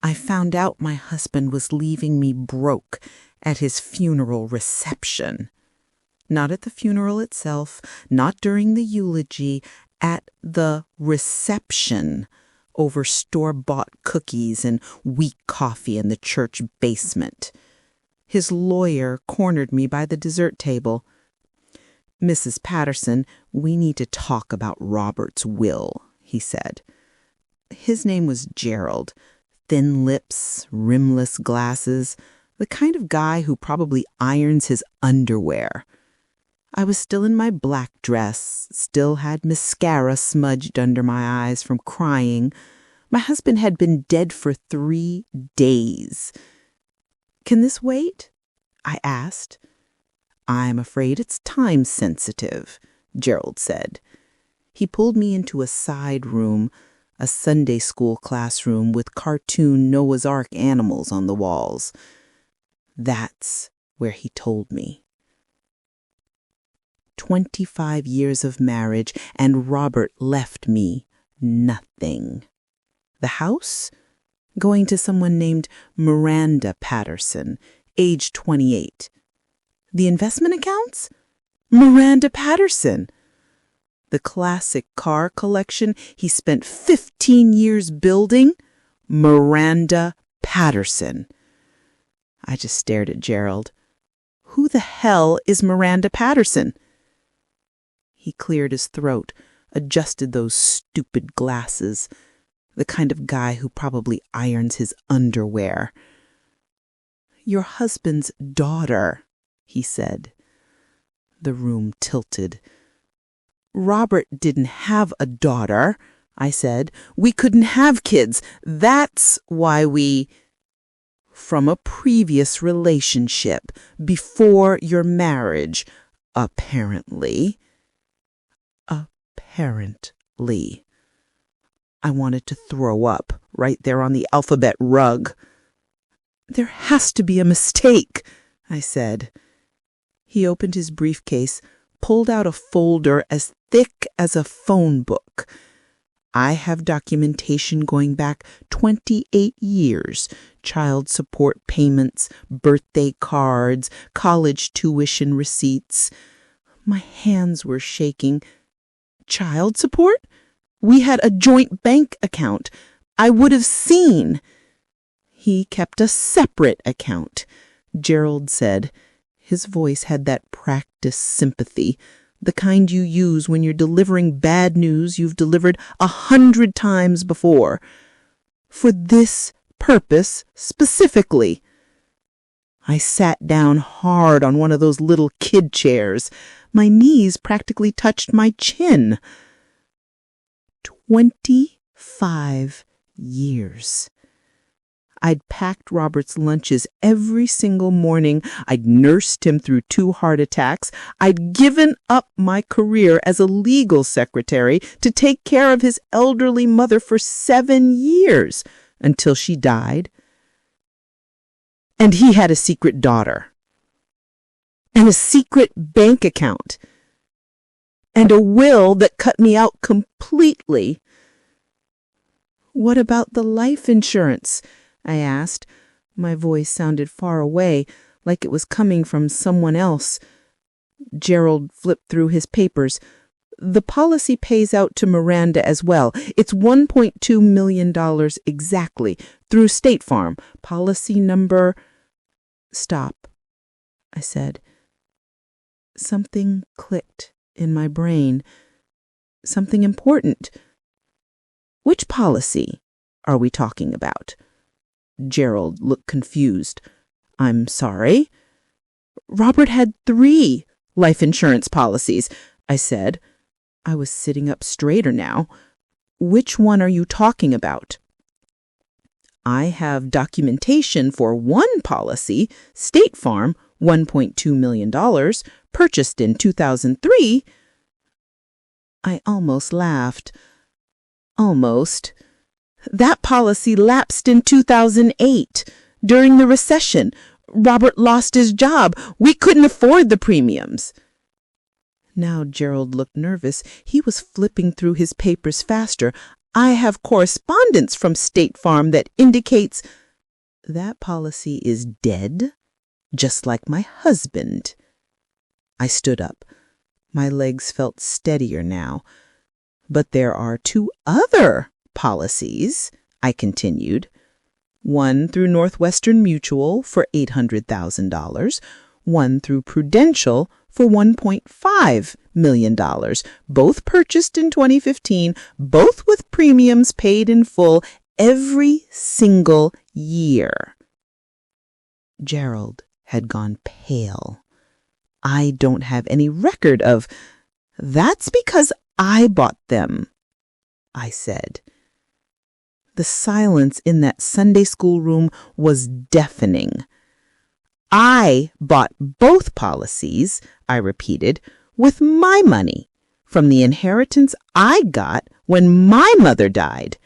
I found out my husband was leaving me broke at his funeral reception. Not at the funeral itself, not during the eulogy, at the reception over store-bought cookies and weak coffee in the church basement. His lawyer cornered me by the dessert table. "Mrs. Patterson, we need to talk about Robert's will," he said. His name was Gerald. Thin lips, rimless glasses, the kind of guy who probably irons his underwear. I was still in my black dress, still had mascara smudged under my eyes from crying. My husband had been dead for 3 days. "Can this wait?" I asked. "I'm afraid it's time sensitive," Gerald said. He pulled me into a side room, a Sunday school classroom with cartoon Noah's Ark animals on the walls. That's where he told me. 25 years of marriage, and Robert left me nothing. The house? Going to someone named Miranda Patterson, age 28. The investment accounts? Miranda Patterson. The classic car collection he spent 15 years building? Miranda Patterson. I just stared at Gerald. Who the hell is Miranda Patterson? He cleared his throat, adjusted those stupid glasses. The kind of guy who probably irons his underwear. "Your husband's daughter," he said. The room tilted. "Robert didn't have a daughter," I said. "We couldn't have kids. That's why we—" "From a previous relationship, before your marriage, apparently." Apparently. I wanted to throw up right there on the alphabet rug. "There has to be a mistake," I said. He opened his briefcase, pulled out a folder as thick as a phone book. I have documentation going back 28 years. Child support payments, birthday cards, college tuition receipts. My hands were shaking. Child support? We had a joint bank account. I would have seen. He kept a separate account, Gerald said. His voice had that practiced sympathy, the kind you use when you're delivering bad news you've delivered 100 times before. For this purpose specifically. I sat down hard on one of those little kid chairs. My knees practically touched my chin. 25 years. I'd packed Robert's lunches every single morning. I'd nursed him through 2 heart attacks. I'd given up my career as a legal secretary to take care of his elderly mother for 7 years until she died. And he had a secret daughter. And a secret bank account. And a will that cut me out completely. "What about the life insurance?" I asked. My voice sounded far away, like it was coming from someone else. Gerald flipped through his papers. "The policy pays out to Miranda as well. It's $1.2 million exactly, through State Farm. Policy number—" "Stop," I said. Something clicked in my brain. Something important. "Which policy are we talking about?" Gerald looked confused. "I'm sorry?" "Robert had 3 life insurance policies," I said. I was sitting up straighter now. "Which one are you talking about?" "I have documentation for one policy, State Farm, $1.2 million, purchased in 2003. I almost laughed. Almost. "That policy lapsed in 2008, during the recession. Robert lost his job. We couldn't afford the premiums." Now Gerald looked nervous. He was flipping through his papers faster. I have correspondence from State Farm that indicates that policy is dead, just like my husband. I stood up. My legs felt steadier now. But there are 2 other policies, I continued. One through Northwestern Mutual for $800,000, one through Prudential for $1.5 million, both purchased in 2015, both with premiums paid in full every single year. Gerald had gone pale. I don't have any record of... That's because I bought them, I said. The silence in that Sunday school room was deafening. I bought both policies, I repeated, with my money, from the inheritance I got when my mother died.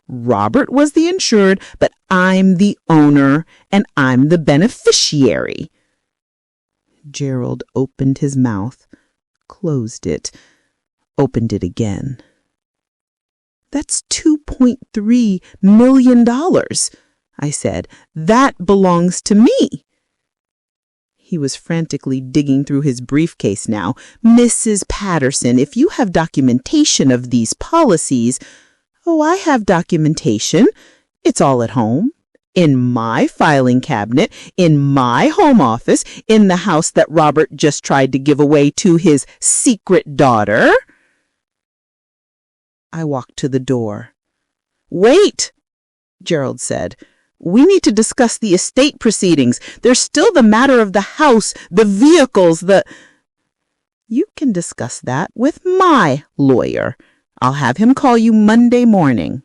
Robert was the insured, but I'm the owner, and I'm the beneficiary. Gerald opened his mouth, closed it, opened it again. That's $2.3 million, I said. That belongs to me. He was frantically digging through his briefcase now. Mrs. Patterson, if you have documentation of these policies... Oh, I have documentation. It's all at home. In my filing cabinet, in my home office, in the house that Robert just tried to give away to his secret daughter. I walked to the door. Wait, Gerald said. We need to discuss the estate proceedings. There's still the matter of the house, the vehicles, You can discuss that with my lawyer. I'll have him call you Monday morning.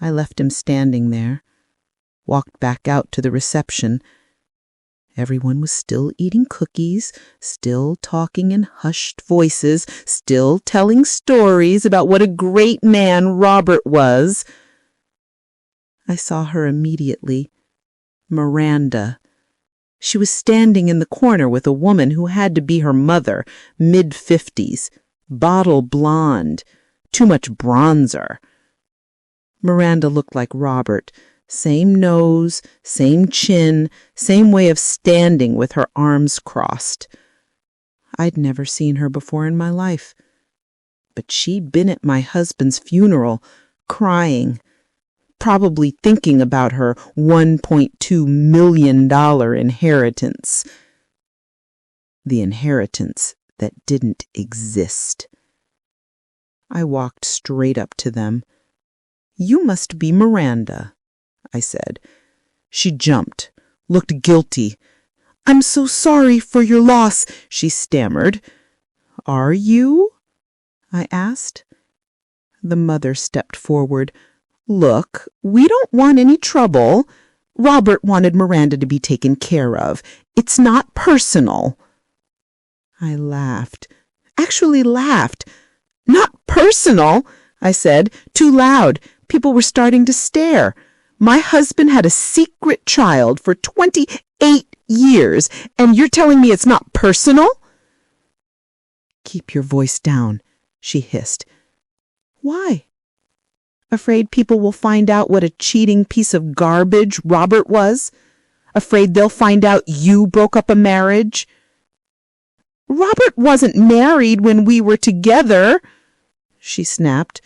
I left him standing there, walked back out to the reception. Everyone was still eating cookies, still talking in hushed voices, still telling stories about what a great man Robert was. I saw her immediately. Miranda. She was standing in the corner with a woman who had to be her mother, mid-50s, bottle blonde, too much bronzer. Miranda looked like Robert. Same nose, same chin, same way of standing with her arms crossed. I'd never seen her before in my life. But she'd been at my husband's funeral, crying, probably thinking about her $1.2 million inheritance. The inheritance that didn't exist. I walked straight up to them. You must be Miranda, I said. She jumped, looked guilty. I'm so sorry for your loss, she stammered. Are you? I asked. The mother stepped forward. Look, we don't want any trouble. Robert wanted Miranda to be taken care of. It's not personal. I laughed. Actually laughed. Not personal, I said, too loud. People were starting to stare. My husband had a secret child for 28 years, and you're telling me it's not personal? Keep your voice down, she hissed. Why? Afraid people will find out what a cheating piece of garbage Robert was? Afraid they'll find out you broke up a marriage? Robert wasn't married when we were together, she snapped.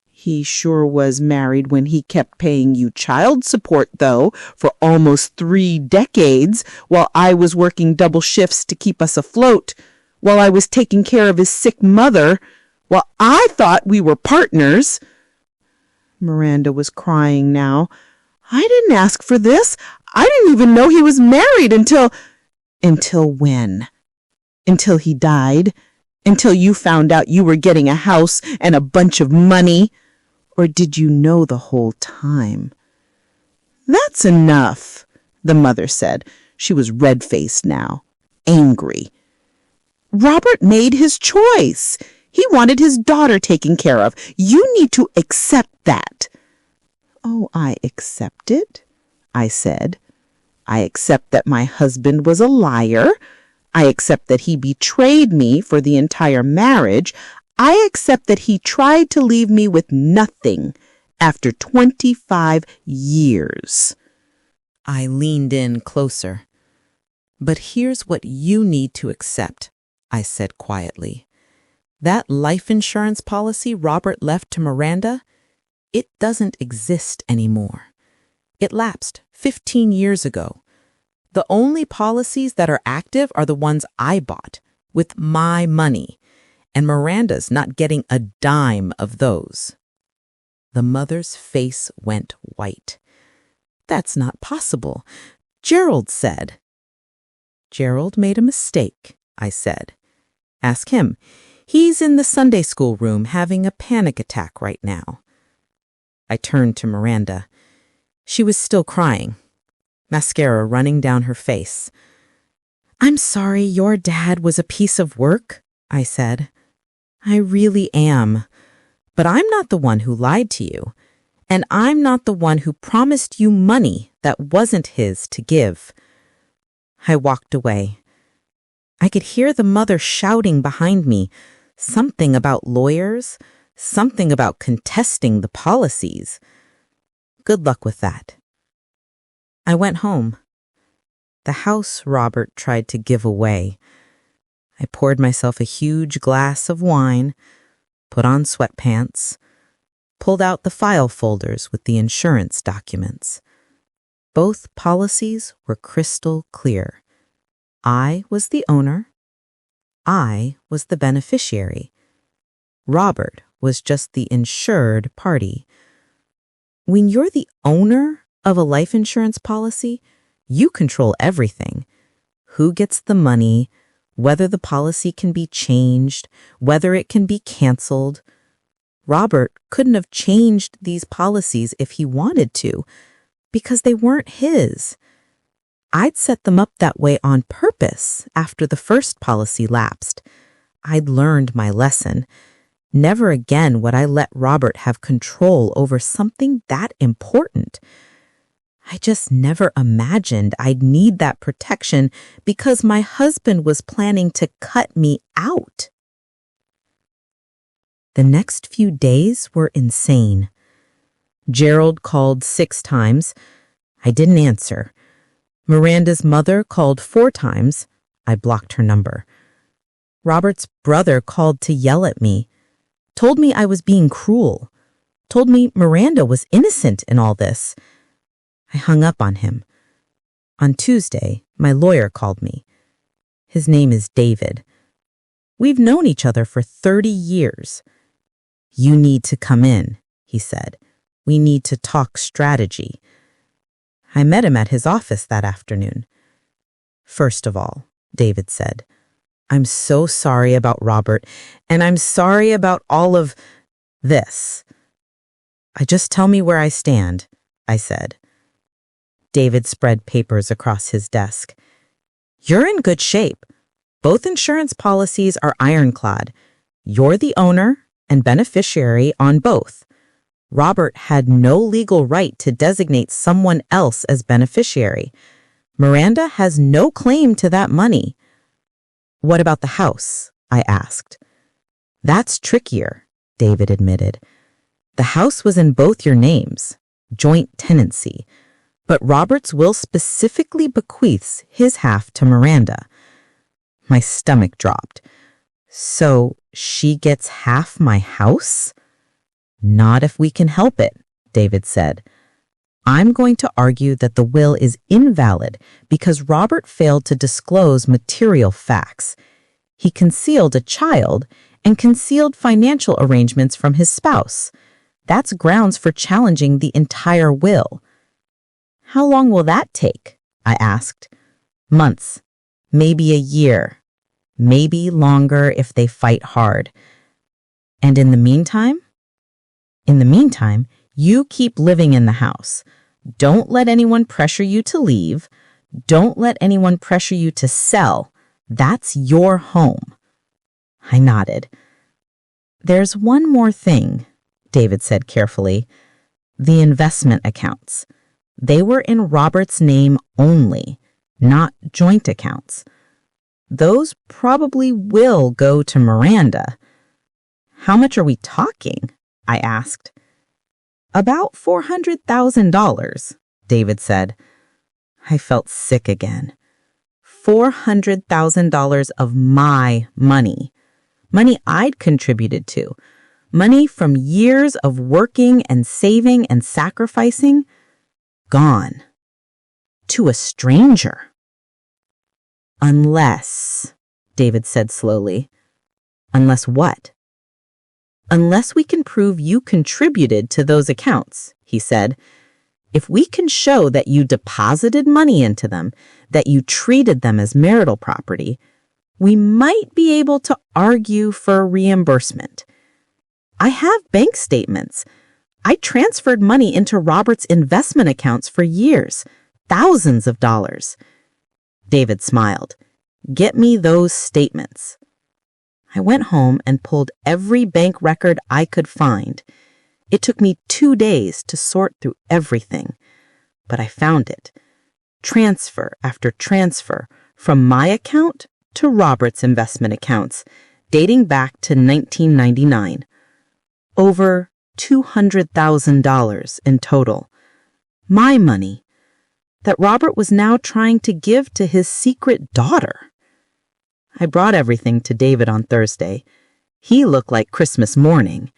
He sure was married when he kept paying you child support, though, for almost 3 decades, while I was working double shifts to keep us afloat, while I was taking care of his sick mother, while I thought we were partners. Miranda was crying now. I didn't ask for this. I didn't even know he was married until... Until when? Until he died? Until you found out you were getting a house and a bunch of money? Or did you know the whole time? That's enough, the mother said. She was red-faced now, angry. Robert made his choice. He wanted his daughter taken care of. You need to accept that. Oh, I accept it, I said. I accept that my husband was a liar. I accept that he betrayed me for the entire marriage. I accept that he tried to leave me with nothing after 25 years. I leaned in closer. But here's what you need to accept, I said quietly. That life insurance policy Robert left to Miranda, it doesn't exist anymore. It lapsed 15 years ago. The only policies that are active are the ones I bought with my money, and Miranda's not getting a dime of those. The mother's face went white. That's not possible, Gerald said. Gerald made a mistake, I said. Ask him. He's in the Sunday school room having a panic attack right now. I turned to Miranda. She was still crying, mascara running down her face. I'm sorry your dad was a piece of work, I said. I really am. But I'm not the one who lied to you, and I'm not the one who promised you money that wasn't his to give. I walked away. I could hear the mother shouting behind me, something about lawyers, something about contesting the policies. Good luck with that. I went home. The house Robert tried to give away. I poured myself a huge glass of wine, put on sweatpants, pulled out the file folders with the insurance documents. Both policies were crystal clear. I was the owner. I was the beneficiary. Robert was just the insured party. When you're the owner of a life insurance policy, you control everything. Who gets the money, whether the policy can be changed, whether it can be canceled. Robert couldn't have changed these policies if he wanted to, because they weren't his. I'd set them up that way on purpose after the first policy lapsed. I'd learned my lesson. Never again would I let Robert have control over something that important. I just never imagined I'd need that protection because my husband was planning to cut me out. The next few days were insane. Gerald called 6 times. I didn't answer. Miranda's mother called 4 times. I blocked her number. Robert's brother called to yell at me, told me I was being cruel, told me Miranda was innocent in all this. I hung up on him. On Tuesday, my lawyer called me. His name is David. We've known each other for 30 years. You need to come in, he said. We need to talk strategy. I met him at his office that afternoon. First of all, David said, I'm so sorry about Robert, and I'm sorry about all of this. Just tell me where I stand, I said. David spread papers across his desk. You're in good shape. Both insurance policies are Ironclad. You're the owner and beneficiary on both. Robert had no legal right to designate someone else as beneficiary. Miranda has no claim to that money. What about the house? I asked. That's trickier, David admitted. The house was in both your names, joint tenancy, but Robert's will specifically bequeaths his half to Miranda. My stomach dropped. So she gets half my house? Not if we can help it, David said. I'm going to argue that the will is invalid because Robert failed to disclose material facts. He concealed a child and concealed financial arrangements from his spouse. That's grounds for challenging the entire will. How long will that take? I asked. Months, maybe a year, maybe longer if they fight hard. And in the meantime? In the meantime, you keep living in the house. Don't let anyone pressure you to leave. Don't let anyone pressure you to sell. That's your home. I nodded. There's one more thing, David said carefully. The investment accounts. They were in Robert's name only, not joint accounts. Those probably will go to Miranda. How much are we talking? I asked. About $400,000, David said. I felt sick again. $400,000 of my money. Money I'd contributed to. Money from years of working and saving and sacrificing. Gone. To a stranger. Unless, David said slowly. Unless what? Unless we can prove you contributed to those accounts, he said. If we can show that you deposited money into them, that you treated them as marital property, we might be able to argue for reimbursement. I have bank statements. I transferred money into Robert's investment accounts for years, thousands of dollars. David smiled. Get me those statements. I went home and pulled every bank record I could find. It took me 2 days to sort through everything, but I found it. Transfer after transfer from my account to Robert's investment accounts, dating back to 1999. Over $200,000 in total. My money that Robert was now trying to give to his secret daughter. I brought everything to David on Thursday. He looked like Christmas morning.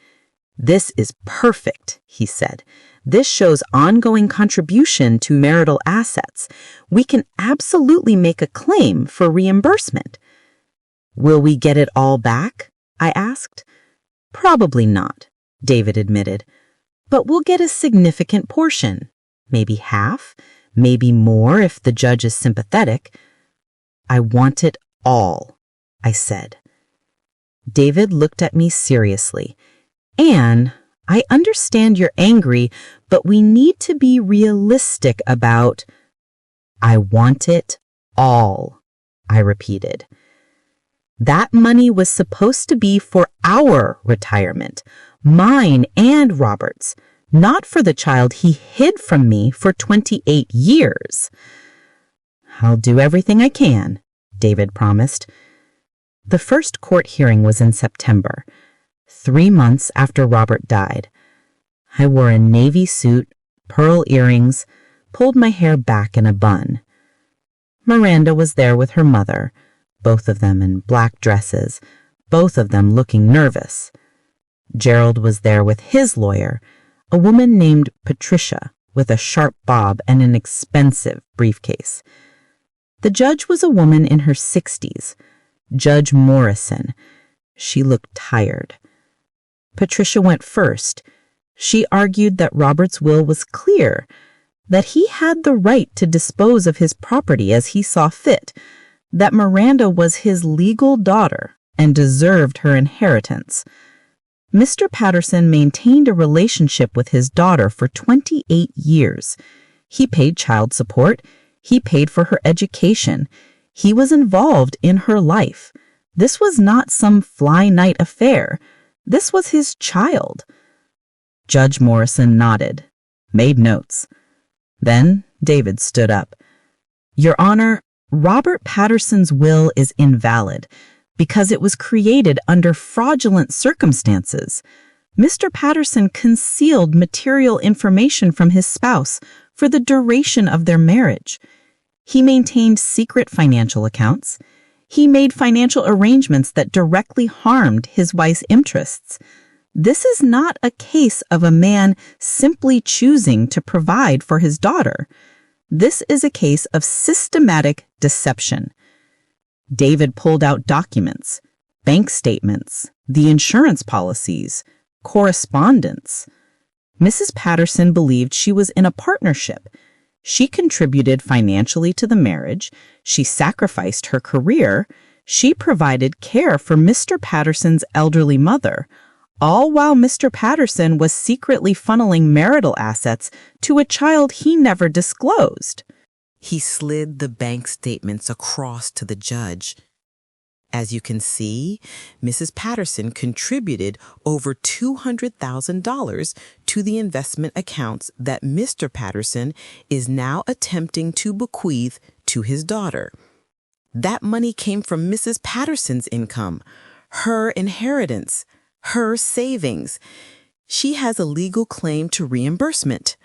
This is perfect, he said. This shows ongoing contribution to marital assets. We can absolutely make a claim for reimbursement. Will we get it all back? I asked. Probably not, David admitted. But we'll get a significant portion. Maybe half, maybe more if the judge is sympathetic. I want it all, I said. David looked at me seriously. Anne, I understand you're angry, but we need to be realistic about... I want it all, I repeated. That money was supposed to be for our retirement, mine and Robert's, not for the child he hid from me for 28 years. I'll do everything I can, David promised. The first court hearing was in September, 3 months after Robert died. I wore a navy suit, pearl earrings, pulled my hair back in a bun. Miranda was there with her mother, both of them in black dresses, both of them looking nervous. Gerald was there with his lawyer, a woman named Patricia, with a sharp bob and an expensive briefcase. The judge was a woman in her 60s, Judge Morrison. She looked tired. Patricia went first. She argued that Robert's will was clear, that he had the right to dispose of his property as he saw fit, that Miranda was his legal daughter and deserved her inheritance. Mr. Patterson maintained a relationship with his daughter for 28 years. He paid child support. He paid for her education. He was involved in her life. This was not some fly-night affair. This was his child. Judge Morrison nodded, made notes. Then David stood up. Your Honor, Robert Patterson's will is invalid because it was created under fraudulent circumstances. Mr. Patterson concealed material information from his spouse for the duration of their marriage. He maintained secret financial accounts. He made financial arrangements that directly harmed his wife's interests. This is not a case of a man simply choosing to provide for his daughter. This is a case of systematic deception. David pulled out documents, bank statements, the insurance policies, correspondence. Mrs. Patterson believed she was in a partnership. She contributed financially to the marriage. She sacrificed her career. She provided care for Mr. Patterson's elderly mother, all while Mr. Patterson was secretly funneling marital assets to a child he never disclosed. He slid the bank statements across to the judge. As you can see, Mrs. Patterson contributed over $200,000 to the investment accounts that Mr. Patterson is now attempting to bequeath to his daughter. That money came from Mrs. Patterson's income, her inheritance. Her savings. She has a legal claim to reimbursement.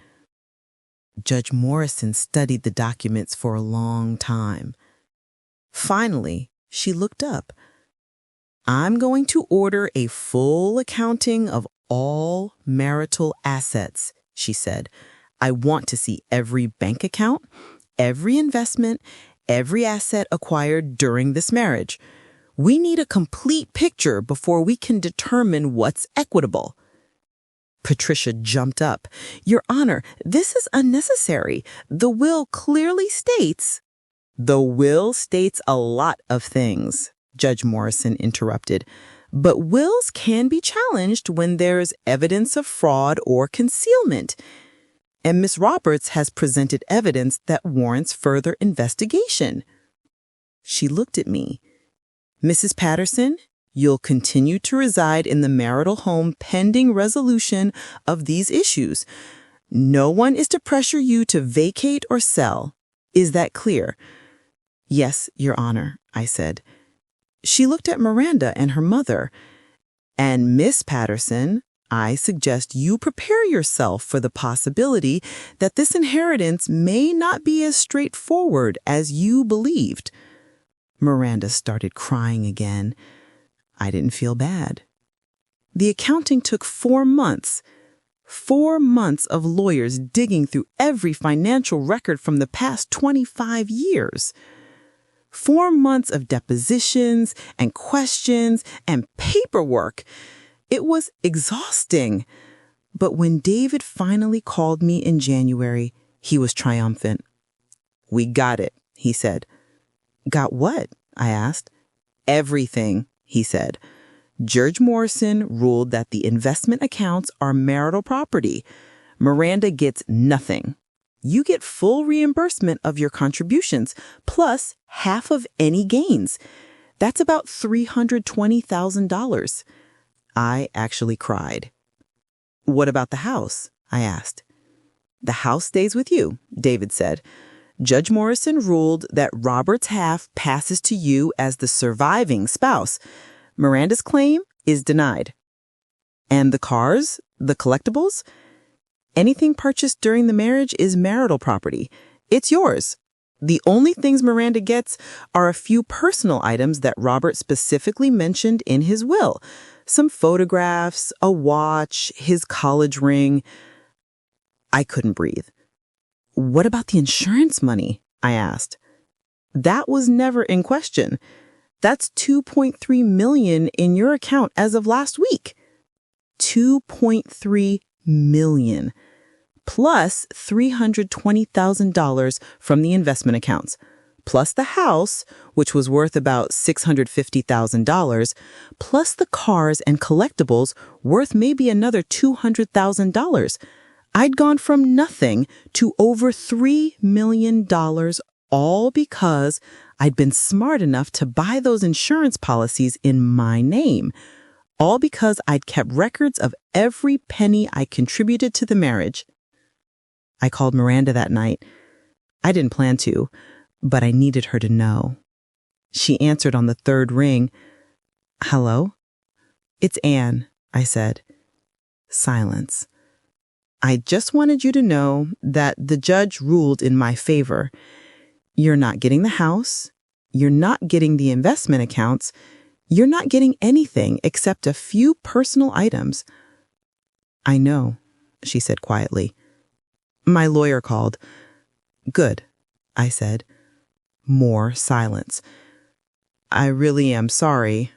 Judge Morrison studied the documents for a long time. Finally, she looked up. I'm going to order a full accounting of all marital assets, she said. I want to see every bank account, every investment, every asset acquired during this marriage. We need a complete picture before we can determine what's equitable. Patricia jumped up. Your Honor, this is unnecessary. The will clearly states... The will states a lot of things, Judge Morrison interrupted. But wills can be challenged when there's evidence of fraud or concealment. And Miss Roberts has presented evidence that warrants further investigation. She looked at me. Mrs. Patterson, you'll continue to reside in the marital home pending resolution of these issues. No one is to pressure you to vacate or sell. Is that clear? Yes, Your Honor, I said. She looked at Miranda and her mother. And Miss Patterson, I suggest you prepare yourself for the possibility that this inheritance may not be as straightforward as you believed. Miranda started crying again. I didn't feel bad. The accounting took 4 months. 4 months of lawyers digging through every financial record from the past 25 years. 4 months of depositions and questions and paperwork. It was exhausting. But when David finally called me in January, he was triumphant. We got it, he said. Got what? I asked. Everything, he said. Judge Morrison ruled that the investment accounts are marital property. Miranda gets nothing. You get full reimbursement of your contributions, plus half of any gains. That's about $320,000. I actually cried. What about the house? I asked. The house stays with you, David said. Judge Morrison ruled that Robert's half passes to you as the surviving spouse. Miranda's claim is denied. And the cars, the collectibles? Anything purchased during the marriage is marital property. It's yours. The only things Miranda gets are a few personal items that Robert specifically mentioned in his will. Some photographs, a watch, his college ring. I couldn't breathe. What about the insurance money? I asked. That was never in question. That's $2.3 million in your account as of last week. $2.3 million. Plus $320,000 from the investment accounts. Plus the house, which was worth about $650,000. Plus the cars and collectibles worth maybe another $200,000. I'd gone from nothing to over $3 million, all because I'd been smart enough to buy those insurance policies in my name. All because I'd kept records of every penny I contributed to the marriage. I called Miranda that night. I didn't plan to, but I needed her to know. She answered on the 3rd ring. Hello? It's Anne, I said. Silence. I just wanted you to know that the judge ruled in my favor. You're not getting the house. You're not getting the investment accounts. You're not getting anything except a few personal items. I know, she said quietly. My lawyer called. Good, I said. More silence. I really am sorry,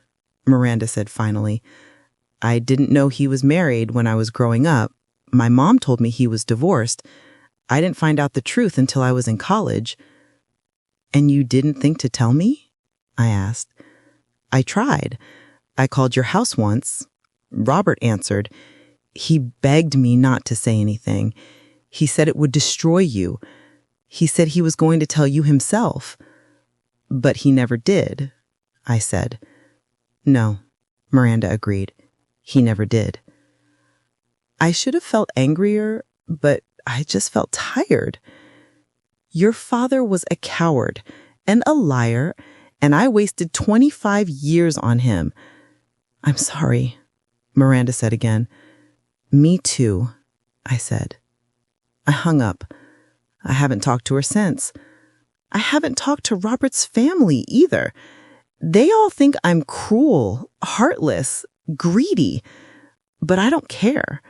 Miranda said finally. I didn't know he was married when I was growing up. My mom told me he was divorced. I didn't find out the truth until I was in college. And you didn't think to tell me? I asked. I tried. I called your house once. Robert answered. He begged me not to say anything. He said it would destroy you. He said he was going to tell you himself. But he never did, I said. No, Miranda agreed. He never did. I should have felt angrier, but I just felt tired. Your father was a coward and a liar, and I wasted 25 years on him. I'm sorry, Miranda said again. Me too, I said. I hung up. I haven't talked to her since. I haven't talked to Robert's family either. They all think I'm cruel, heartless, greedy, but I don't care.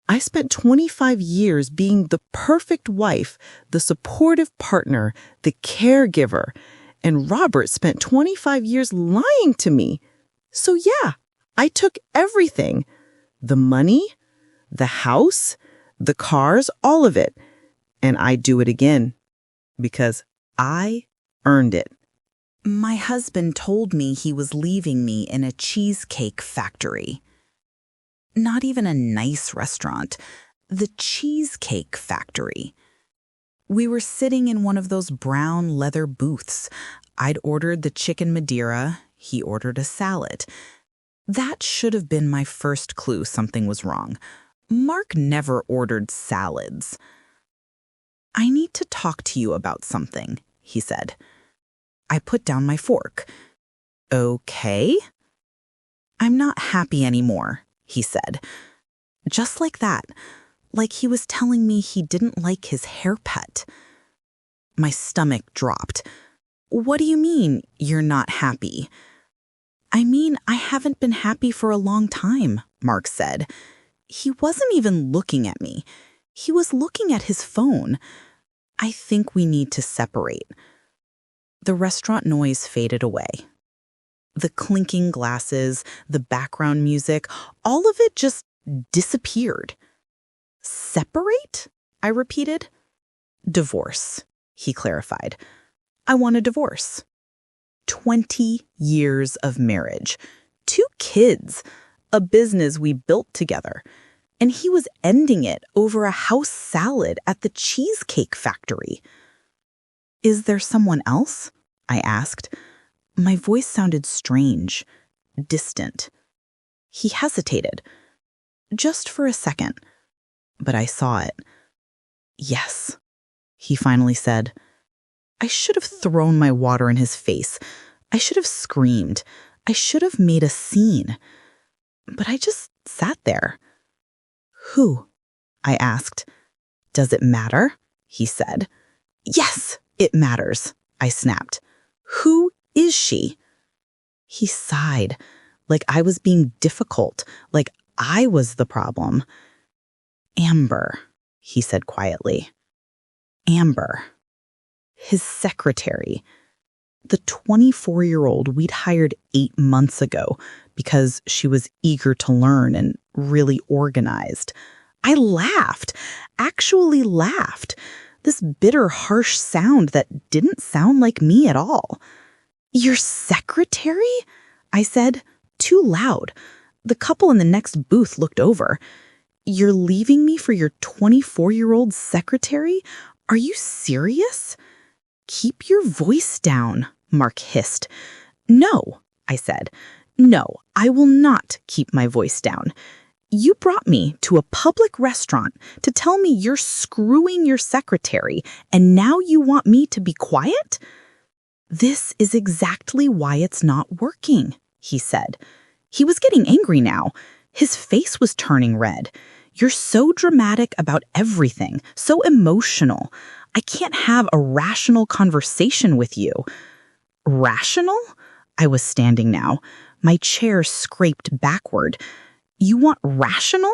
I spent 25 years being the perfect wife, the supportive partner, the caregiver, and Robert spent 25 years lying to me. So yeah, I took everything. The money, the house, the cars, all of it. And I'd do it again because I earned it. My husband told me he was leaving me in a cheesecake factory. Not even a nice restaurant, the Cheesecake Factory. We were sitting in one of those brown leather booths. I'd ordered the chicken Madeira, he ordered a salad. That should have been my first clue something was wrong. Mark never ordered salads. I need to talk to you about something, he said. I put down my fork. Okay? I'm not happy anymore, he said. Just like that, like he was telling me he didn't like his haircut. My stomach dropped. What do you mean, you're not happy? I mean, I haven't been happy for a long time, Mark said. He wasn't even looking at me. He was looking at his phone. I think we need to separate. The restaurant noise faded away. The clinking glasses, the background music, all of it just disappeared. Separate? I repeated. Divorce, he clarified. I want a divorce. 20 years of marriage, 2 kids, a business we built together, and he was ending it over a house salad at the Cheesecake Factory. Is there someone else? I asked. My voice sounded strange, distant. He hesitated, just for a second, but I saw it. Yes, he finally said. I should have thrown my water in his face. I should have screamed. I should have made a scene. But I just sat there. Who? I asked. Does it matter? He said. Yes, it matters, I snapped. Who is she? He sighed, like I was being difficult, like I was the problem. Amber, he said quietly. Amber. His secretary. The 24-year-old we'd hired 8 months ago because she was eager to learn and really organized. I laughed, actually laughed. This bitter, harsh sound that didn't sound like me at all. Your secretary? I said, too loud. The couple in the next booth looked over. You're leaving me for your 24-year-old secretary? Are you serious? Keep your voice down, Mark hissed. No, I said. No, I will not keep my voice down. You brought me to a public restaurant to tell me you're screwing your secretary, and now you want me to be quiet? This is exactly why it's not working, he said. He was getting angry now. His face was turning red. You're so dramatic about everything, so emotional. I can't have a rational conversation with you. Rational? I was standing now. My chair scraped backward. You want rational?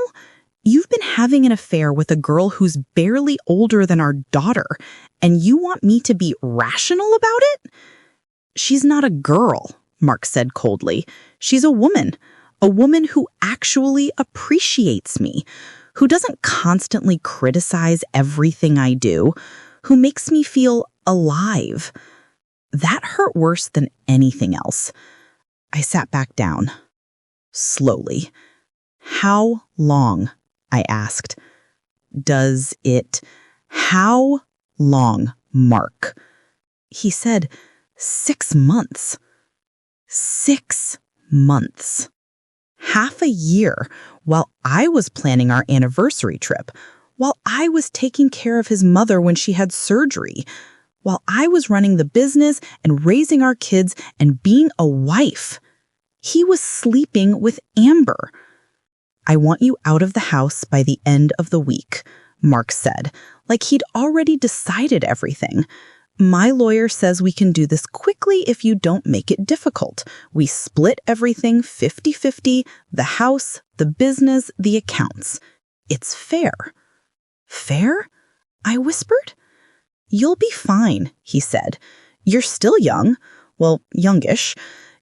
You've been having an affair with a girl who's barely older than our daughter, and you want me to be rational about it? She's not a girl, Mark said coldly. She's a woman who actually appreciates me, who doesn't constantly criticize everything I do, who makes me feel alive. That hurt worse than anything else. I sat back down, slowly. How long? I asked. How long, Mark? He said, 6 months. 6 months. Half a year while I was planning our anniversary trip, while I was taking care of his mother when she had surgery, while I was running the business and raising our kids and being a wife. He was sleeping with Amber. I want you out of the house by the end of the week, Mark said, like he'd already decided everything. My lawyer says we can do this quickly if you don't make it difficult. We split everything 50-50, the house, the business, the accounts. It's fair. Fair? I whispered. You'll be fine, he said. You're still young. Well, youngish.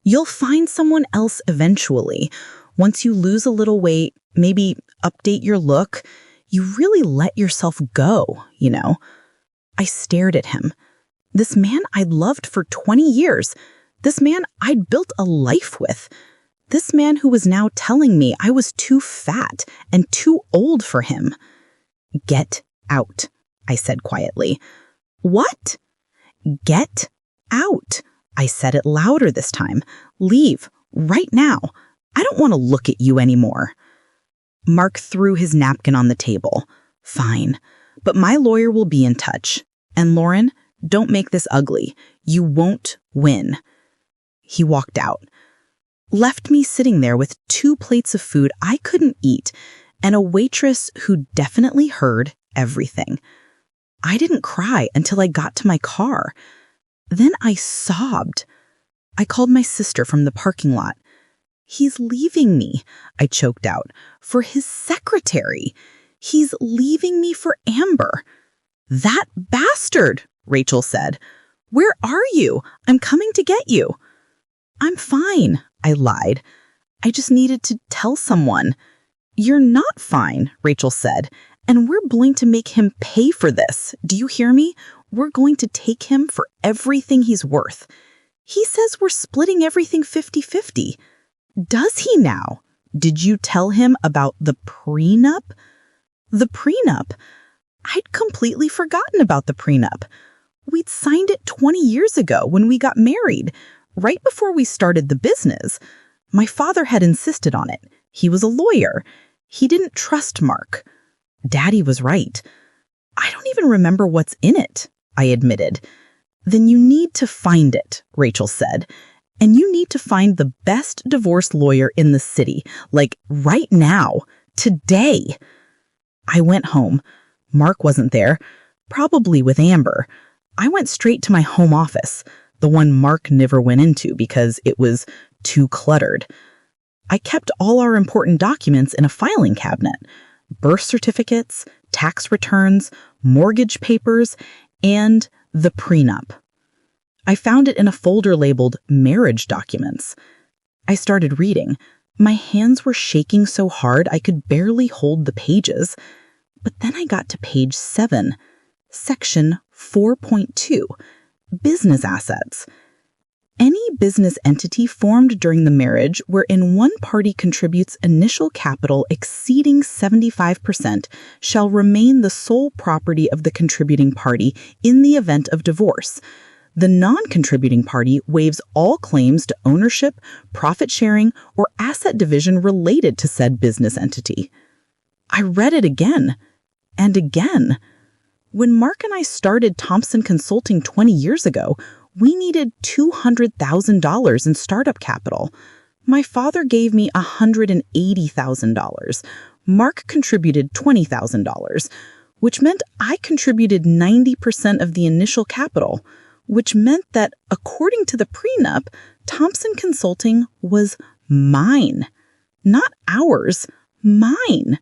You'll find someone else eventually. Once you lose a little weight, maybe update your look, you really let yourself go, you know. I stared at him. This man I'd loved for 20 years. This man I'd built a life with. This man who was now telling me I was too fat and too old for him. Get out, I said quietly. What? Get out. I said it louder this time. Leave, right now. I don't want to look at you anymore. Mark threw his napkin on the table. Fine, but my lawyer will be in touch. And Lauren, don't make this ugly. You won't win. He walked out, left me sitting there with 2 plates of food I couldn't eat and a waitress who definitely heard everything. I didn't cry until I got to my car. Then I sobbed. I called my sister from the parking lot. He's leaving me, I choked out, for his secretary. He's leaving me for Amber. That bastard, Rachel said. Where are you? I'm coming to get you. I'm fine, I lied. I just needed to tell someone. You're not fine, Rachel said, and we're going to make him pay for this. Do you hear me? We're going to take him for everything he's worth. He says we're splitting everything 50-50. Does he now? Did you tell him about the prenup? The prenup? I'd completely forgotten about the prenup. We'd signed it 20 years ago when we got married, right before we started the business. My father had insisted on it. He was a lawyer. He didn't trust Mark. Daddy was right. I don't even remember what's in it, I admitted. Then you need to find it, Rachel said. And you need to find the best divorce lawyer in the city, like right now, today. I went home. Mark wasn't there, probably with Amber. I went straight to my home office, the one Mark never went into because it was too cluttered. I kept all our important documents in a filing cabinet: birth certificates, tax returns, mortgage papers, and the prenup. I found it in a folder labeled Marriage Documents. I started reading. My hands were shaking so hard I could barely hold the pages. But then I got to page 7, section 4.2, Business Assets. Any business entity formed during the marriage wherein one party contributes initial capital exceeding 75% shall remain the sole property of the contributing party in the event of divorce. The non-contributing party waives all claims to ownership, profit sharing, or asset division related to said business entity. I read it again and again. When Mark and I started Thompson Consulting 20 years ago, we needed $200,000 in startup capital. My father gave me $180,000. Mark contributed $20,000, which meant I contributed 90% of the initial capital, which meant that, according to the prenup, Thompson Consulting was mine. Not ours, mine.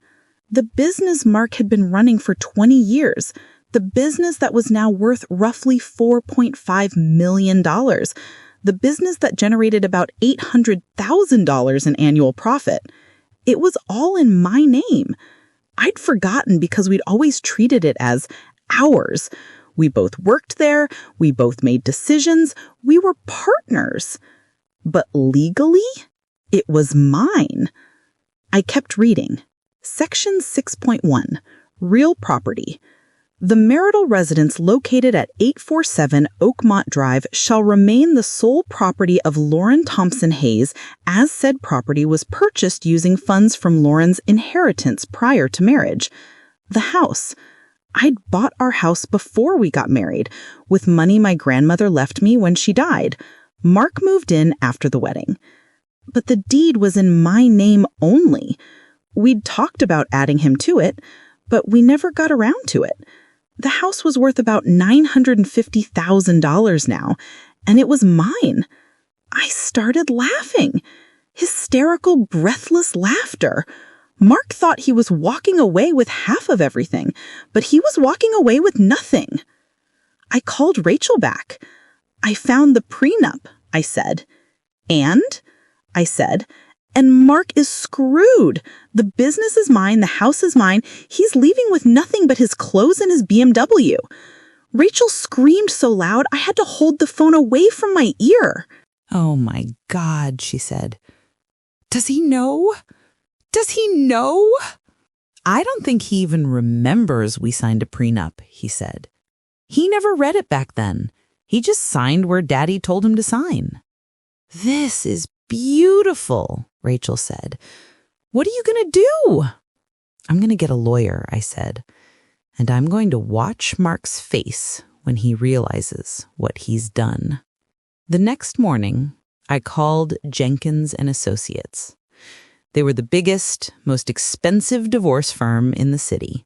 The business Mark had been running for 20 years. The business that was now worth roughly $4.5 million. The business that generated about $800,000 in annual profit. It was all in my name. I'd forgotten because we'd always treated it as ours. We both worked there. We both made decisions. We were partners. But legally, it was mine. I kept reading. Section 6.1, Real Property. The marital residence located at 847 Oakmont Drive shall remain the sole property of Lauren Thompson Hayes, as said property was purchased using funds from Lauren's inheritance prior to marriage. The house. I'd bought our house before we got married, with money my grandmother left me when she died. Mark moved in after the wedding. But the deed was in my name only. We'd talked about adding him to it, but we never got around to it. The house was worth about $950,000 now, and it was mine. I started laughing. Hysterical, breathless laughter. Mark thought he was walking away with half of everything, but he was walking away with nothing. I called Rachel back. I found the prenup, I said. And? I said, and Mark is screwed. The business is mine, the house is mine. He's leaving with nothing but his clothes and his BMW. Rachel screamed so loud I had to hold the phone away from my ear. "Oh my God," she said. "Does he know? Does he know?" "I don't think he even remembers we signed a prenup," he said. "He never read it back then. He just signed where Daddy told him to sign." "This is beautiful," Rachel said. "What are you going to do?" "I'm going to get a lawyer," I said, "and I'm going to watch Mark's face when he realizes what he's done." The next morning, I called Jenkins and Associates. They were the biggest, most expensive divorce firm in the city.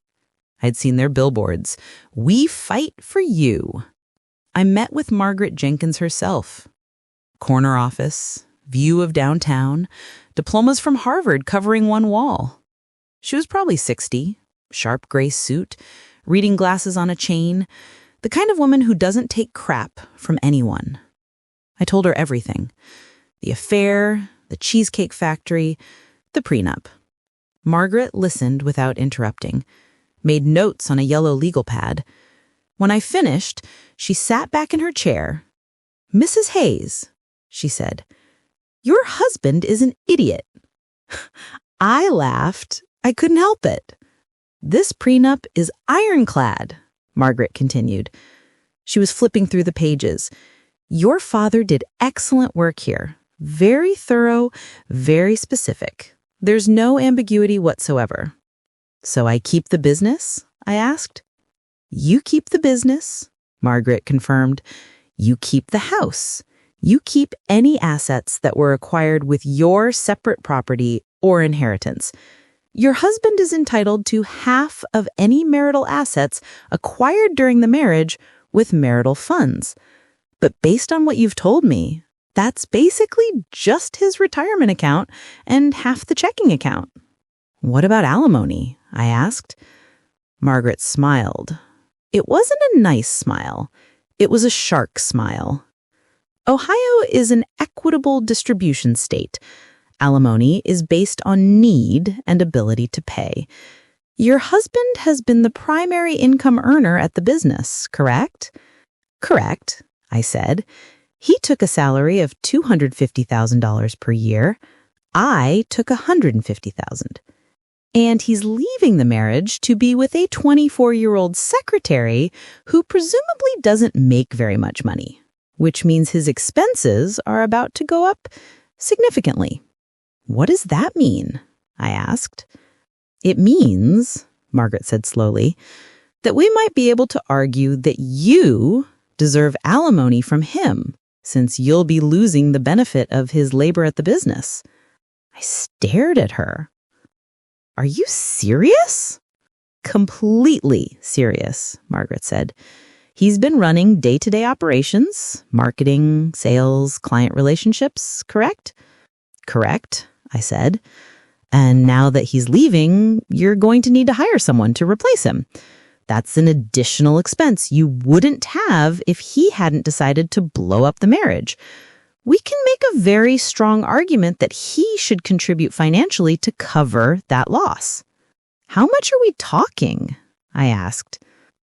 I'd seen their billboards, "We fight for you." I met with Margaret Jenkins herself. Corner office, view of downtown, diplomas from Harvard covering one wall. She was probably 60, sharp gray suit, reading glasses on a chain, the kind of woman who doesn't take crap from anyone. I told her everything. The affair, the Cheesecake Factory, the prenup. Margaret listened without interrupting, made notes on a yellow legal pad. When I finished, she sat back in her chair. "Mrs. Hayes," she said, "your husband is an idiot." I laughed. I couldn't help it. "This prenup is ironclad," Margaret continued. She was flipping through the pages. "Your father did excellent work here. Very thorough, very specific. There's no ambiguity whatsoever." "So I keep the business?" I asked. "You keep the business," Margaret confirmed. "You keep the house. You keep any assets that were acquired with your separate property or inheritance. Your husband is entitled to half of any marital assets acquired during the marriage with marital funds. But based on what you've told me, that's basically just his retirement account and half the checking account." "What about alimony?" I asked. Margaret smiled. It wasn't a nice smile. It was a shark smile. "Ohio is an equitable distribution state. Alimony is based on need and ability to pay. Your husband has been the primary income earner at the business, correct?" "Correct," I said. "He took a salary of $250,000 per year. I took $150,000. And he's leaving the marriage to be with a 24-year-old secretary who presumably doesn't make very much money, which means his expenses are about to go up significantly." "What does that mean?" I asked. "It means," Margaret said slowly, "that we might be able to argue that you deserve alimony from him, since you'll be losing the benefit of his labor at the business." I stared at her. "Are you serious?" "Completely serious," Margaret said. "He's been running day-to-day operations, marketing, sales, client relationships, correct?" "Correct," I said. "And now that he's leaving, you're going to need to hire someone to replace him. That's an additional expense you wouldn't have if he hadn't decided to blow up the marriage. We can make a very strong argument that he should contribute financially to cover that loss." "How much are we talking?" I asked.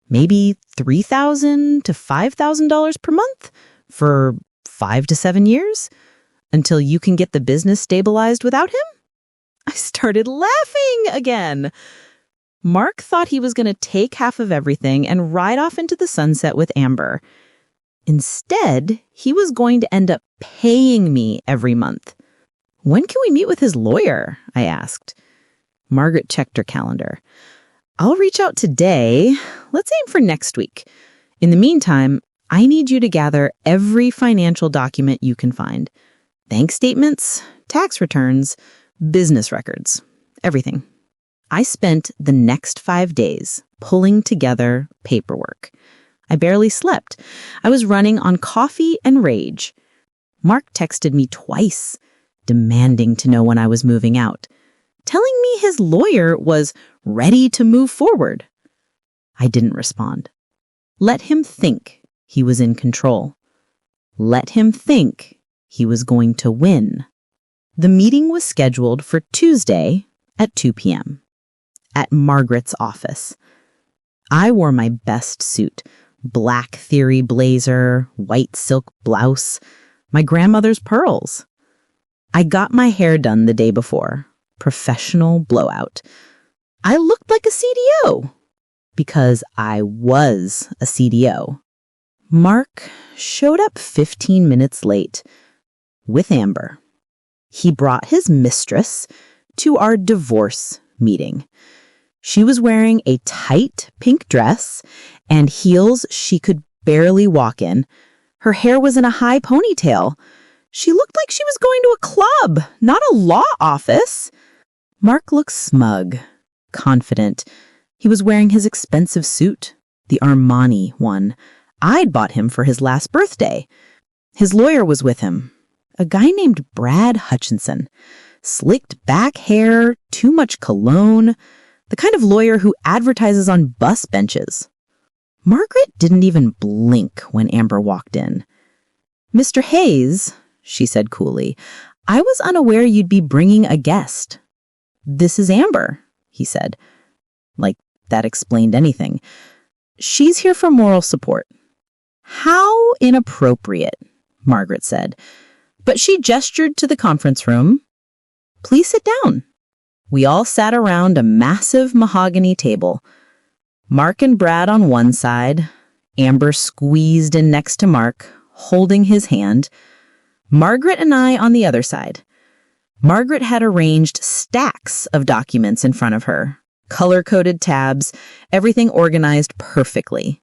"Maybe $3,000 to $5,000 per month for 5 to 7 years? Until you can get the business stabilized without him?" I started laughing again. Mark thought he was going to take half of everything and ride off into the sunset with Amber. Instead, he was going to end up paying me every month. "When can we meet with his lawyer?" I asked. Margaret checked her calendar. "I'll reach out today. Let's aim for next week. In the meantime, I need you to gather every financial document you can find. Bank statements, tax returns, business records. everything. I spent the next 5 days pulling together paperwork. I barely slept. I was running on coffee and rage. Mark texted me twice, demanding to know when I was moving out, telling me his lawyer was ready to move forward. I didn't respond. Let him think he was in control. Let him think he was going to win. The meeting was scheduled for Tuesday at 2 p.m. at Margaret's office. I wore my best suit, black theory blazer, white silk blouse, my grandmother's pearls. I got my hair done the day before, professional blowout. I looked like a CDO because I was a CDO. Mark showed up 15 minutes late with Amber. He brought his mistress to our divorce meeting. She was wearing a tight pink dress and heels she could barely walk in. Her hair was in a high ponytail. She looked like she was going to a club, not a law office. Mark looked smug, confident. He was wearing his expensive suit, the Armani one. I'd bought him for his last birthday. His lawyer was with him, a guy named Brad Hutchinson. Slicked back hair, too much cologne, the kind of lawyer who advertises on bus benches. Margaret didn't even blink when Amber walked in. "Mr. Hayes," she said coolly, "I was unaware you'd be bringing a guest." "This is Amber," he said. Like that explained anything. "She's here for moral support." "How inappropriate," Margaret said. But she gestured to the conference room. "Please sit down." We all sat around a massive mahogany table. Mark and Brad on one side, Amber squeezed in next to Mark, holding his hand. Margaret and I on the other side. Margaret had arranged stacks of documents in front of her, color-coded tabs, everything organized perfectly.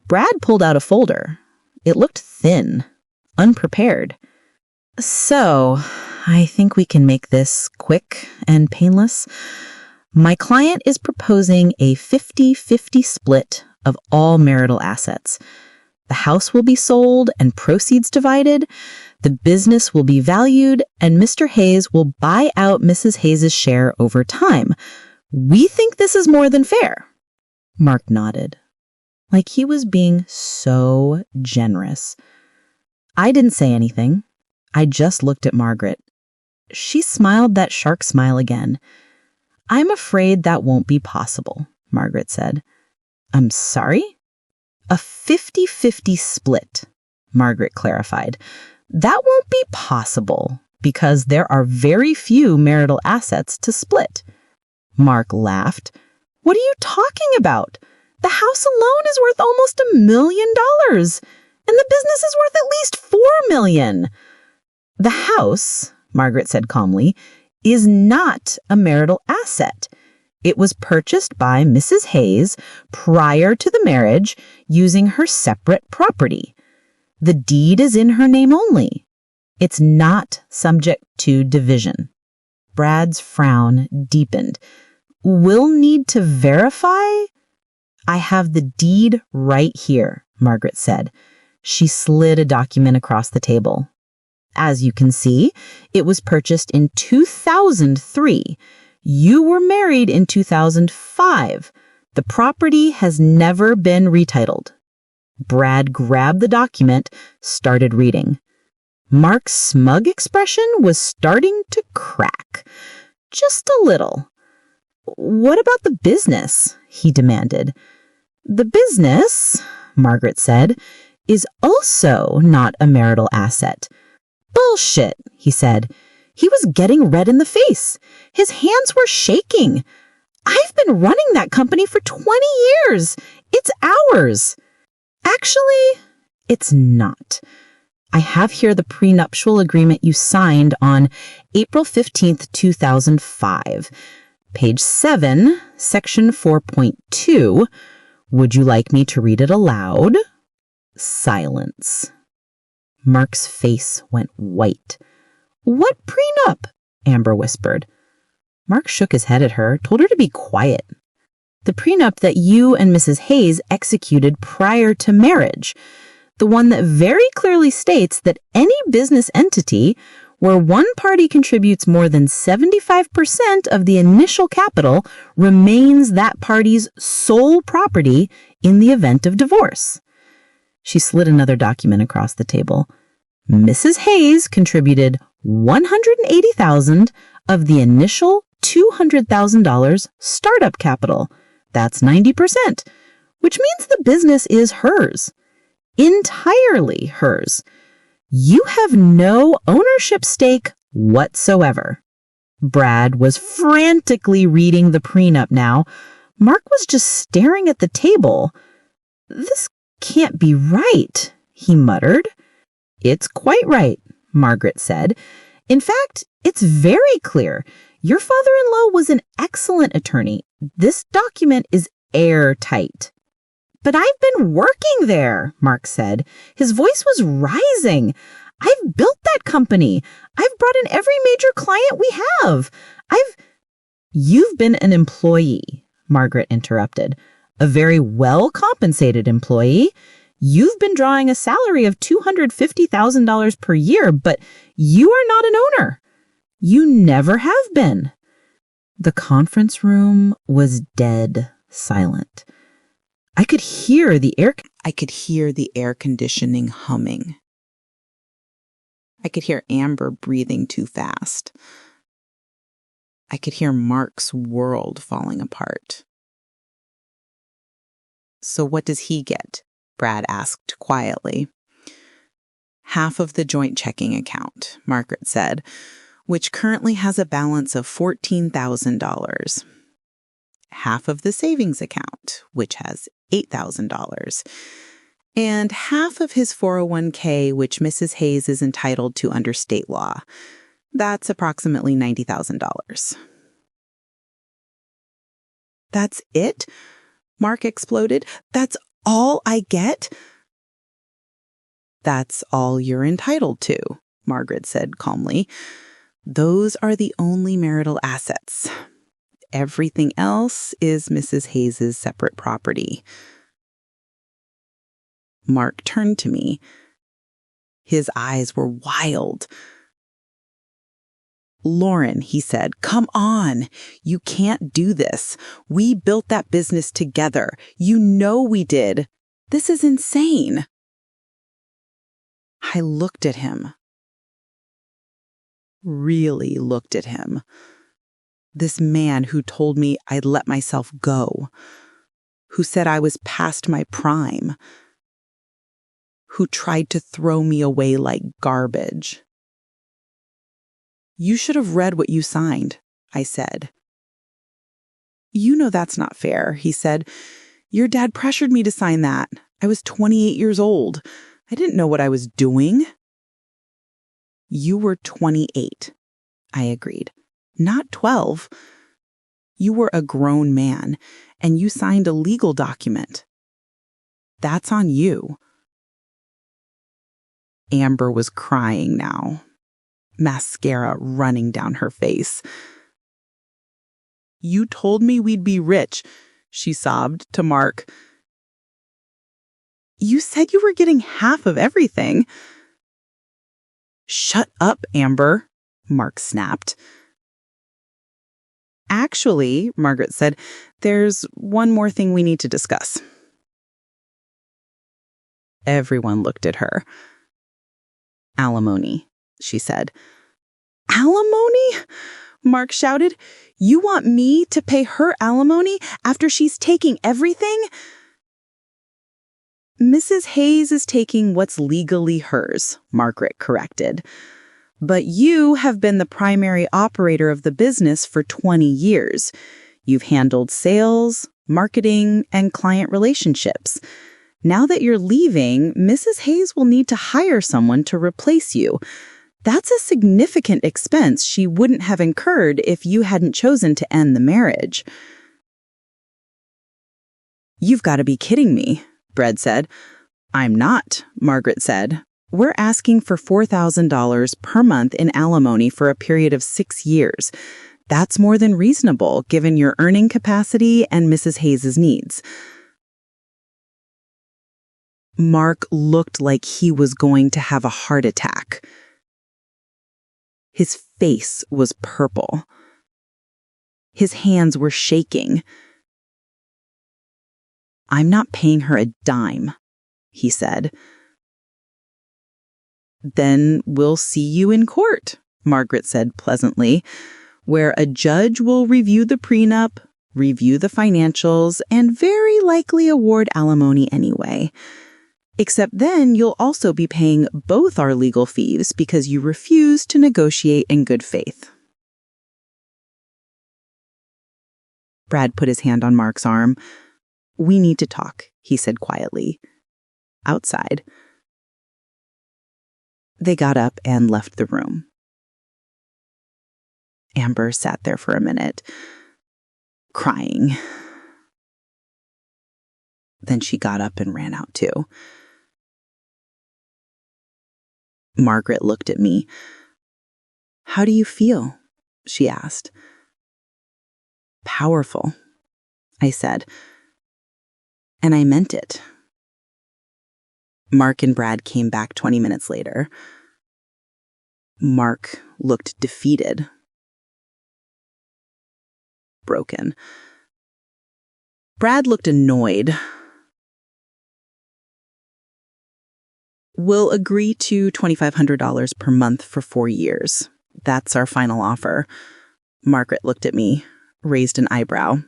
Brad pulled out a folder. It looked thin, unprepared. "So, I think we can make this quick and painless. My client is proposing a 50-50 split of all marital assets. The house will be sold and proceeds divided. The business will be valued, and Mr. Hayes will buy out Mrs. Hayes' share over time. We think this is more than fair." Mark nodded, like he was being so generous. I didn't say anything. I just looked at Margaret. She smiled that shark smile again. "I'm afraid that won't be possible," Margaret said. "I'm sorry?" "A 50-50 split," Margaret clarified. "That won't be possible because there are very few marital assets to split." Mark laughed. "What are you talking about? The house alone is worth almost $1 million, and the business is worth at least $4 million. "The house," Margaret said calmly, "is not a marital asset. It was purchased by Mrs. Hayes prior to the marriage using her separate property. The deed is in her name only. It's not subject to division." Brad's frown deepened. "We'll need to verify?" "I have the deed right here," Margaret said. She slid a document across the table. "As you can see, it was purchased in 2003. You were married in 2005. The property has never been retitled." Brad grabbed the document, started reading. Mark's smug expression was starting to crack. Just a little. "What about the business?" he demanded. "The business," Margaret said, "is also not a marital asset." "Bullshit," he said. He was getting red in the face. His hands were shaking. "I've been running that company for 20 years. It's ours." "Actually, it's not. I have here the prenuptial agreement you signed on April 15th, 2005. Page 7, section 4.2. Would you like me to read it aloud?" Silence. Mark's face went white. "What prenup?" Amber whispered. Mark shook his head at her, told her to be quiet. The prenup that you and Mrs. Hayes executed prior to marriage. The one that very clearly states that any business entity where one party contributes more than 75% of the initial capital remains that party's sole property in the event of divorce. She slid another document across the table. Mrs. Hayes contributed $180,000 of the initial $200,000 startup capital. That's 90%, which means the business is hers. Entirely hers. You have no ownership stake whatsoever. Brad was frantically reading the prenup now. Mark was just staring at the table. This can't be right, he muttered. It's quite right, Margaret said. In fact, it's very clear. Your father-in-law was an excellent attorney. This document is airtight. But I've been working there, Mark said. His voice was rising. I've built that company. I've brought in every major client we have. You've been an employee, Margaret interrupted. A very well-compensated employee. You've been drawing a salary of $250,000 per year, but you are not an owner. You never have been. The conference room was dead silent. I could hear the air conditioning humming. I could hear Amber breathing too fast. I could hear Mark's world falling apart. So what does he get? Brad asked quietly. Half of the joint checking account, Margaret said, which currently has a balance of $14,000. Half of the savings account, which has $8,000. And half of his 401k, which Mrs. Hayes is entitled to under state law. That's approximately $90,000. That's it? Mark exploded. That's all I get? That's all you're entitled to, Margaret said calmly. Those are the only marital assets. Everything else is Mrs. Hayes's separate property. Mark turned to me. His eyes were wild. Lauren, he said, come on. You can't do this. We built that business together. You know we did. This is insane. I looked at him. Really looked at him. This man who told me I'd let myself go, who said I was past my prime, who tried to throw me away like garbage. You should have read what you signed, I said. You know that's not fair, he said. Your dad pressured me to sign that. I was 28 years old. I didn't know what I was doing. You were 28, I agreed. Not 12. You were a grown man, and you signed a legal document. That's on you. Amber was crying now, mascara running down her face. You told me we'd be rich, she sobbed to Mark. You said you were getting half of everything. Shut up, Amber, Mark snapped. Actually, Margaret said, there's one more thing we need to discuss. Everyone looked at her. Alimony, she said. Alimony? Mark shouted. You want me to pay her alimony after she's taking everything? Mrs. Hayes is taking what's legally hers, Margaret corrected. But you have been the primary operator of the business for 20 years. You've handled sales, marketing, and client relationships. Now that you're leaving, Mrs. Hayes will need to hire someone to replace you. That's a significant expense she wouldn't have incurred if you hadn't chosen to end the marriage. You've got to be kidding me, Brad said. I'm not, Margaret said. We're asking for $4,000 per month in alimony for a period of 6 years. That's more than reasonable, given your earning capacity and Mrs. Hayes's needs. Mark looked like he was going to have a heart attack. His face was purple. His hands were shaking. "I'm not paying her a dime," he said. "Then we'll see you in court," Margaret said pleasantly, "where a judge will review the prenup, review the financials, and very likely award alimony anyway. Except then you'll also be paying both our legal fees because you refused to negotiate in good faith." Brad put his hand on Mark's arm. "We need to talk," he said quietly. "Outside." They got up and left the room. Amber sat there for a minute, crying. Then she got up and ran out too. Margaret looked at me. "How do you feel?" she asked. "Powerful," I said. And I meant it. Mark and Brad came back 20 minutes later. Mark looked defeated. Broken. Brad looked annoyed. "We'll agree to $2,500 per month for 4 years. That's our final offer." Margaret looked at me, raised an eyebrow.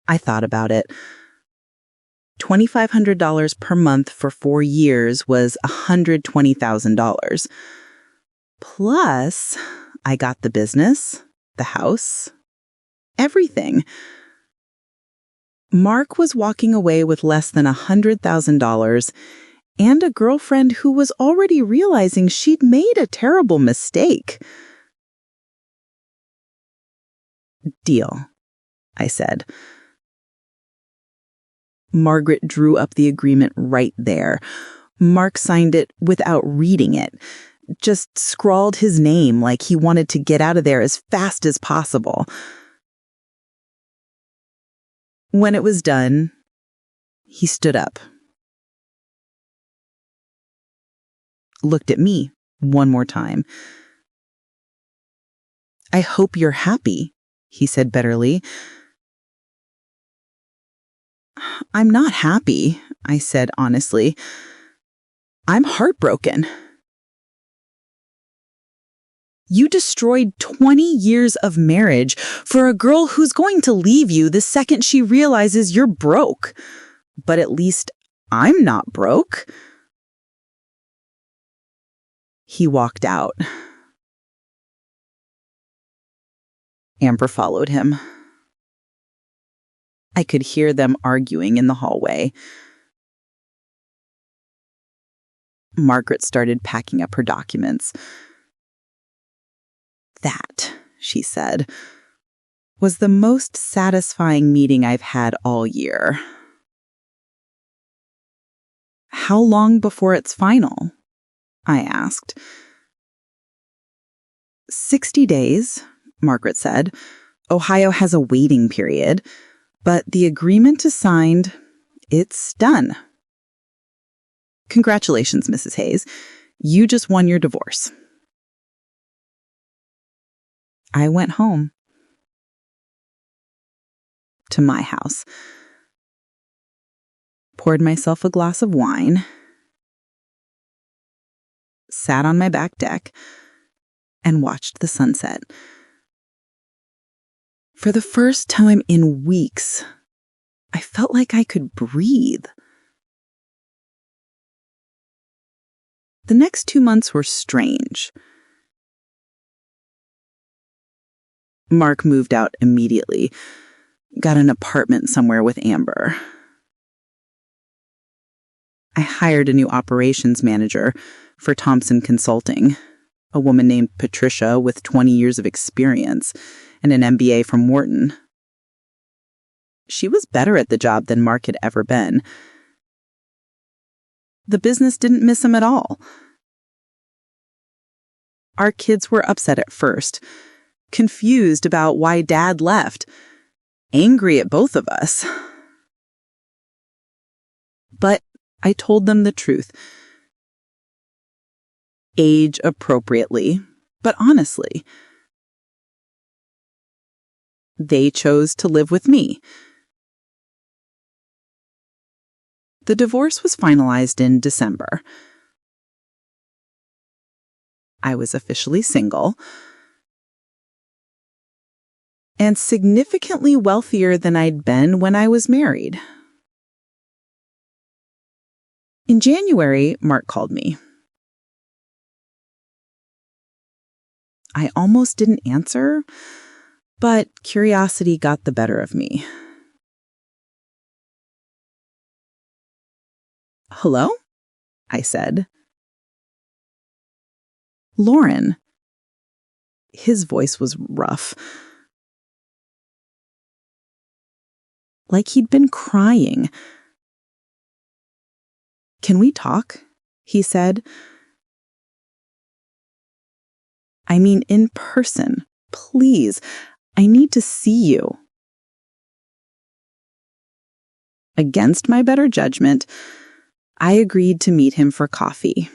I thought about it. $2,500 per month for 4 years was $120,000. Plus, I got the business, the house, everything. Mark was walking away with less than $100,000 and a girlfriend who was already realizing she'd made a terrible mistake. "Deal," I said. Margaret drew up the agreement right there. Mark signed it without reading it, just scrawled his name like he wanted to get out of there as fast as possible. When it was done, he stood up, looked at me one more time. "I hope you're happy," he said bitterly. "I'm not happy," I said honestly. "I'm heartbroken. You destroyed 20 years of marriage for a girl who's going to leave you the second she realizes you're broke. But at least I'm not broke." He walked out. Amber followed him. I could hear them arguing in the hallway. Margaret started packing up her documents. "That," she said, "was the most satisfying meeting I've had all year." "How long before it's final?" I asked. 60 days, Margaret said. "Ohio has a waiting period, but the agreement is signed. It's done. Congratulations, Mrs. Hayes. You just won your divorce." I went home. To my house. Poured myself a glass of wine. Sat on my back deck and watched the sunset. For the first time in weeks, I felt like I could breathe. The next 2 months were strange. Mark moved out immediately, got an apartment somewhere with Amber. I hired a new operations manager for Thompson Consulting, a woman named Patricia with 20 years of experience and an MBA from Wharton. She was better at the job than Mark had ever been. The business didn't miss him at all. Our kids were upset at first. confused about why Dad left, angry at both of us. But I told them the truth. Age appropriately, but honestly. They chose to live with me. The divorce was finalized in December. I was officially single and significantly wealthier than I'd been when I was married. In January, Mark called me. I almost didn't answer, but curiosity got the better of me. "Hello?" I said. "Lauren." His voice was rough, like he'd been crying. "Can we talk?" he said. "I mean, in person, please. I need to see you." Against my better judgment, I agreed to meet him for coffee.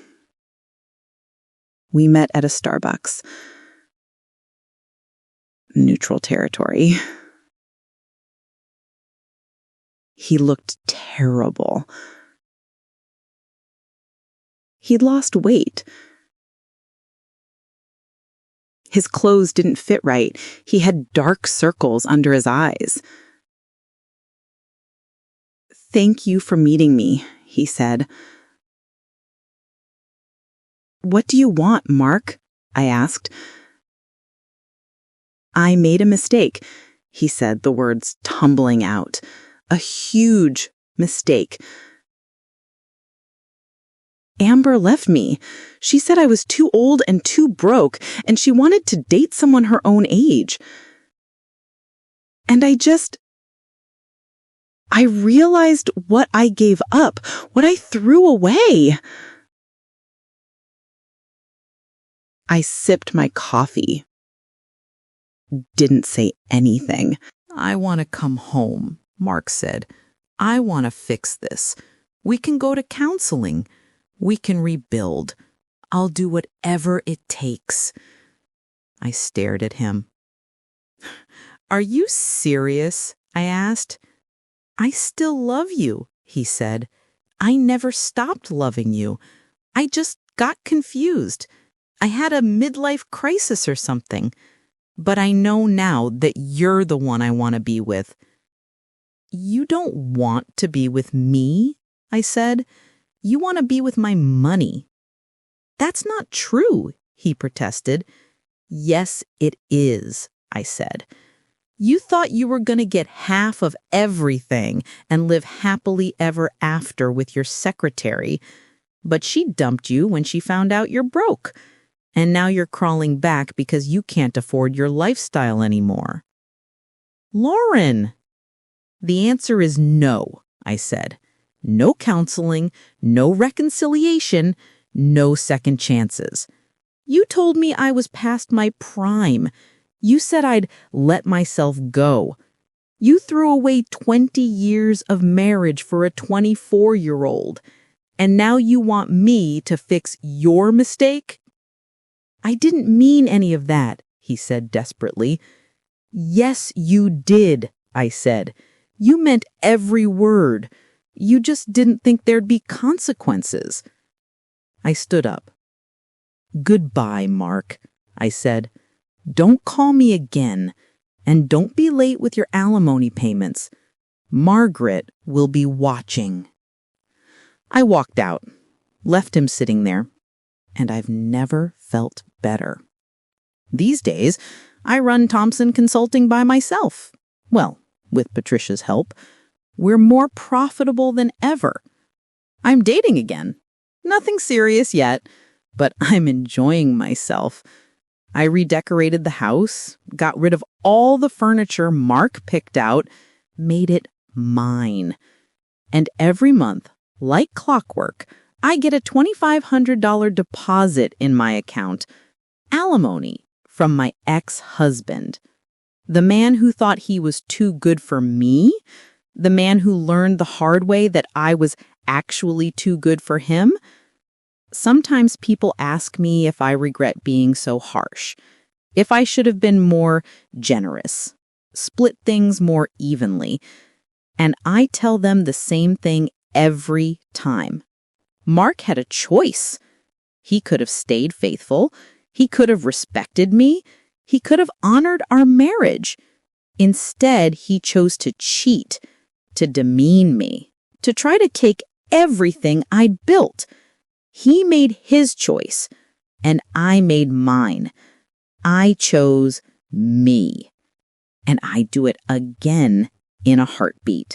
We met at a Starbucks. Neutral territory. He looked terrible. He'd lost weight. His clothes didn't fit right. He had dark circles under his eyes. "Thank you for meeting me," he said. "What do you want, Mark?" I asked. "I made a mistake," he said, the words tumbling out. "A huge mistake. Amber left me. She said I was too old and too broke, and she wanted to date someone her own age. And I realized what I gave up, what I threw away." I sipped my coffee. Didn't say anything. "I want to come home," Mark said. "I want to fix this. We can go to counseling. We can rebuild. I'll do whatever it takes." I stared at him. "Are you serious?" I asked. "I still love you," he said. "I never stopped loving you. I just got confused. I had a midlife crisis or something. But I know now that you're the one I want to be with." "You don't want to be with me," I said. "You want to be with my money." "That's not true," he protested. "Yes, it is," I said. "You thought you were going to get half of everything and live happily ever after with your secretary, but she dumped you when she found out you're broke. And now you're crawling back because you can't afford your lifestyle anymore." "Lauren!" "The answer is no," I said. "No counseling, no reconciliation, no second chances. You told me I was past my prime. You said I'd let myself go. You threw away 20 years of marriage for a 24-year-old. And now you want me to fix your mistake?" "I didn't mean any of that," he said desperately. "Yes, you did," I said. "You meant every word. You just didn't think there'd be consequences." I stood up. "Goodbye, Mark," I said. "Don't call me again, and don't be late with your alimony payments. Margaret will be watching." I walked out, left him sitting there, and I've never felt better. These days, I run Thompson Consulting by myself. Well, with Patricia's help. We're more profitable than ever. I'm dating again. Nothing serious yet, but I'm enjoying myself. I redecorated the house, got rid of all the furniture Mark picked out, made it mine. And every month, like clockwork, I get a $2,500 deposit in my account, alimony, from my ex-husband. The man who thought he was too good for me, the man who learned the hard way that I was actually too good for him. Sometimes people ask me if I regret being so harsh, if I should have been more generous, split things more evenly, and I tell them the same thing every time. Mark had a choice. He could have stayed faithful. He could have respected me. He could have honored our marriage. Instead, he chose to cheat, to demean me, to try to take everything I'd built. He made his choice, and I made mine. I chose me, and I'd do it again in a heartbeat.